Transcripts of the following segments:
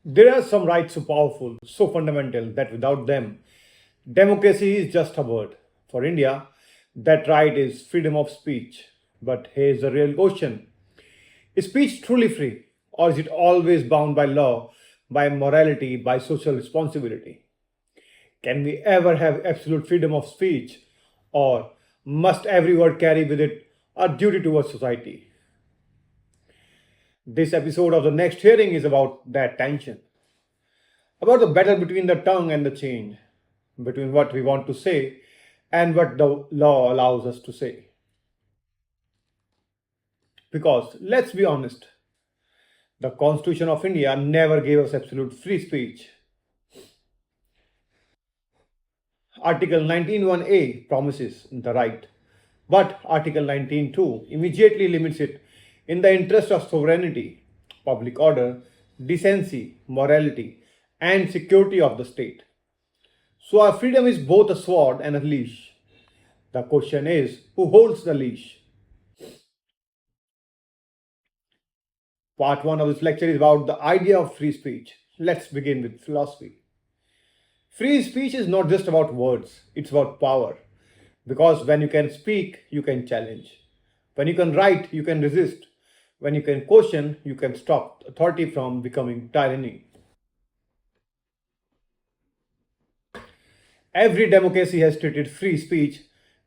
There are some rights so powerful, so fundamental that without them, democracy is just a word. For India, that right is freedom of speech. But here's the real question: is speech truly free, or is it always bound by law, by morality, by social responsibility? Can we ever have absolute freedom of speech, or must every word carry with it a duty towards society? This episode of the next hearing is about that tension, about the battle between the tongue and the chain, between what we want to say and what the law allows us to say. Because let's be honest, the Constitution of India never gave us absolute free speech. Article 19(1)(a) promises the right, but Article 19(2) immediately limits it in the interest of sovereignty, public order, decency, morality, and security of the state. So our freedom is both a sword and a leash. The question is, who holds the leash? Part 1 of this lecture is about the idea of free speech. Let's begin with philosophy. Free speech is not just about words, it's about power. Because when you can speak, you can challenge. When you can write, you can resist. When you can question, you can stop authority from becoming tyranny. Every democracy has treated free speech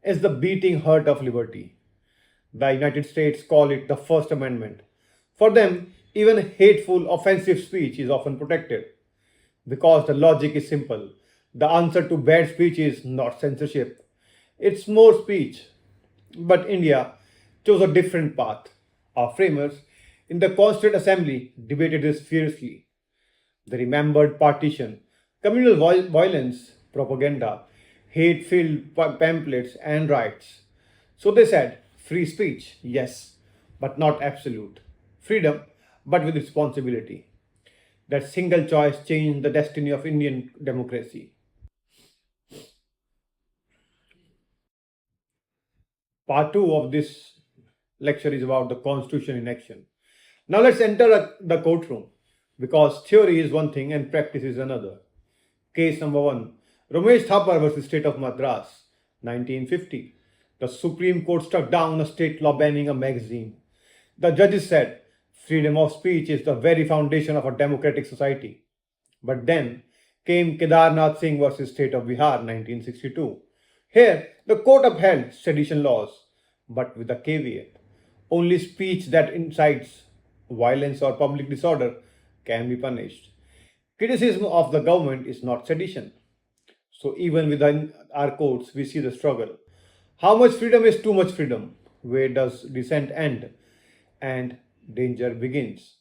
as the beating heart of liberty. The United States call it the First Amendment. For them, even hateful, offensive speech is often protected because the logic is simple. The answer to bad speech is not censorship, it's more speech. But India chose a different path. Our framers in the Constituent Assembly debated this fiercely. They remembered partition, communal violence, propaganda, hate filled pamphlets, and riots. So they said free speech, yes, but not absolute. Freedom, but with responsibility. That single choice changed the destiny of Indian democracy. Part 2 of this lecture is about the constitution in action. Now let's enter the courtroom because theory is one thing and practice is another. Case number 1, Romesh Thappar versus State of Madras, 1950. The Supreme Court struck down a state law banning a magazine. The judges said freedom of speech is the very foundation of a democratic society. But then came Kedar Nath Singh versus State of Bihar, 1962. Here, the court upheld sedition laws, but with a caveat. Only speech that incites violence or public disorder can be punished. Criticism of the government is not sedition. So even within our courts, we see the struggle. How much freedom is too much freedom? Where does dissent end and danger begins?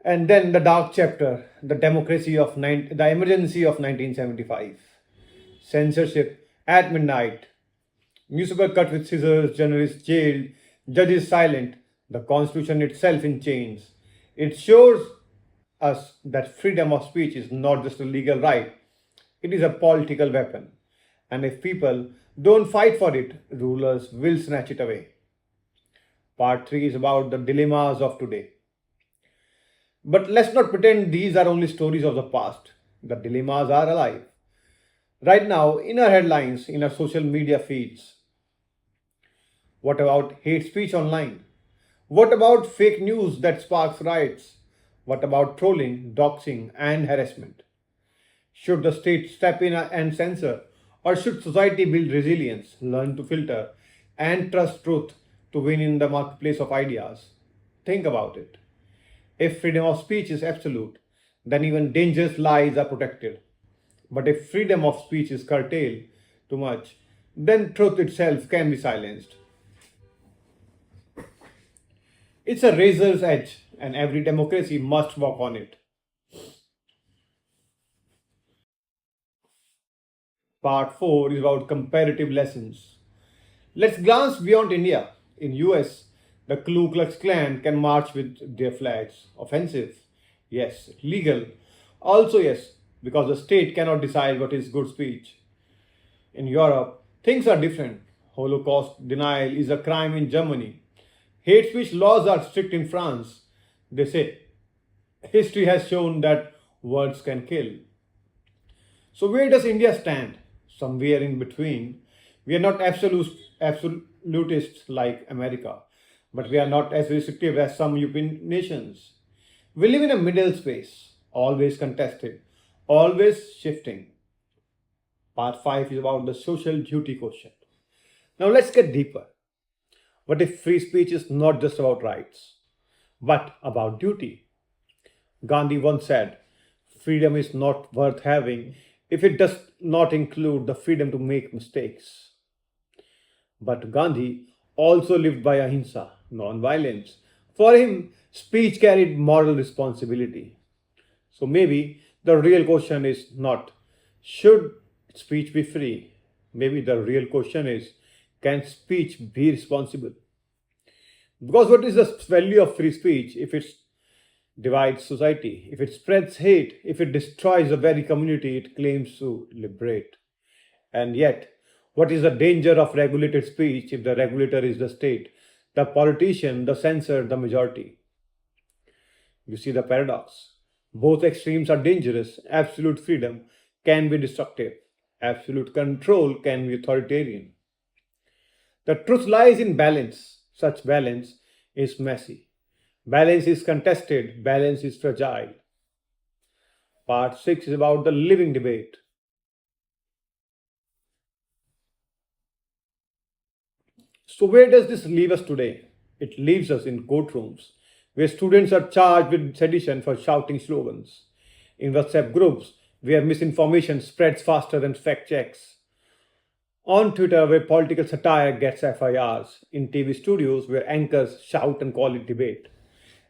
And then the dark chapter, the emergency of 1975. Censorship at midnight. Newspaper cut with scissors, journalists jailed, judges silent, the constitution itself in chains. It shows us that freedom of speech is not just a legal right, it is a political weapon. And if people don't fight for it, rulers will snatch it away. Part 3 is about the dilemmas of today. But let's not pretend these are only stories of the past. The dilemmas are alive. Right now, in our headlines, in our social media feeds. What about hate speech online? What about fake news that sparks riots? What about trolling, doxing, and harassment? Should the state step in and censor? Or should society build resilience, learn to filter, and trust truth to win in the marketplace of ideas? Think about it. If freedom of speech is absolute, then even dangerous lies are protected. But if freedom of speech is curtailed too much, then truth itself can be silenced. It's a razor's edge, and every democracy must walk on it. Part 4 is about comparative lessons. Let's glance beyond India. In US, the Ku Klux Klan can march with their flags. Offensive? Yes. Legal? Also yes, because the state cannot decide what is good speech. In Europe, things are different. Holocaust denial is a crime in Germany. Hate speech laws are strict in France. They say History has shown that words can kill. So, where does India stand? Somewhere in between. We are not absolutists like America, but we are not as restrictive as some European nations. We live in a middle space, always contested, always shifting. Part 5 is about the social duty question. Now, let's get deeper. What if free speech is not just about rights, but about duty? Gandhi once said, freedom is not worth having if it does not include the freedom to make mistakes. But Gandhi also lived by ahimsa, non-violence. For him, speech carried moral responsibility. So maybe the real question is not should speech be free? Maybe the real question is can speech be responsible? Because what is the value of free speech if it divides society, if it spreads hate, if it destroys the very community it claims to liberate? And yet, what is the danger of regulated speech if the regulator is the state, the politician, the censor, the majority? You see the paradox. Both extremes are dangerous. Absolute freedom can be destructive, absolute control can be authoritarian. The truth lies in balance. Such balance is messy. Balance is contested, balance is fragile. Part 6 is about the living debate. So, where does this leave us today? It leaves us in courtrooms where students are charged with sedition for shouting slogans, in WhatsApp groups where misinformation spreads faster than fact checks, on Twitter where political satire gets FIRs, in TV studios where anchors shout and call it debate.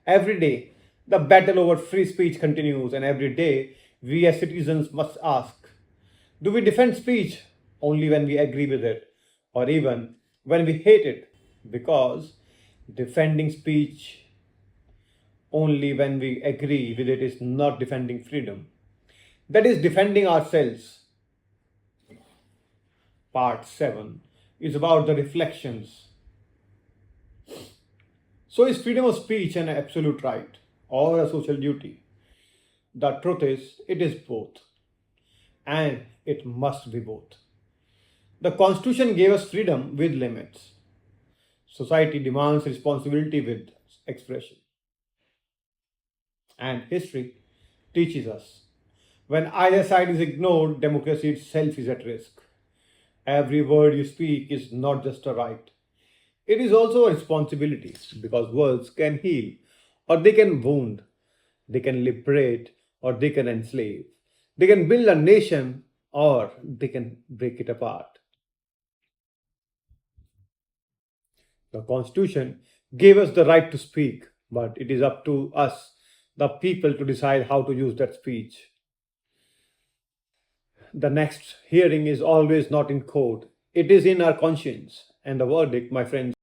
Every day, the battle over free speech continues, and every day, we as citizens must ask do we defend speech only when we agree with it, or even when we hate it? Because defending speech only when we agree with it is not defending freedom. That is defending ourselves. Part 7 is about the reflections. So, is freedom of speech an absolute right or a social duty? The truth is, it is both, and it must be both. The Constitution gave us freedom with limits. Society demands responsibility with expression. And history teaches us when either side is ignored, democracy itself is at risk. Every word you speak is not just a right, it is also a responsibility because words can heal or they can wound, they can liberate or they can enslave, they can build a nation or they can break it apart. The Constitution gave us the right to speak, but it is up to us, the people, to decide how to use that speech. The next hearing is always not in court, it is in our conscience. And the verdict, my friends,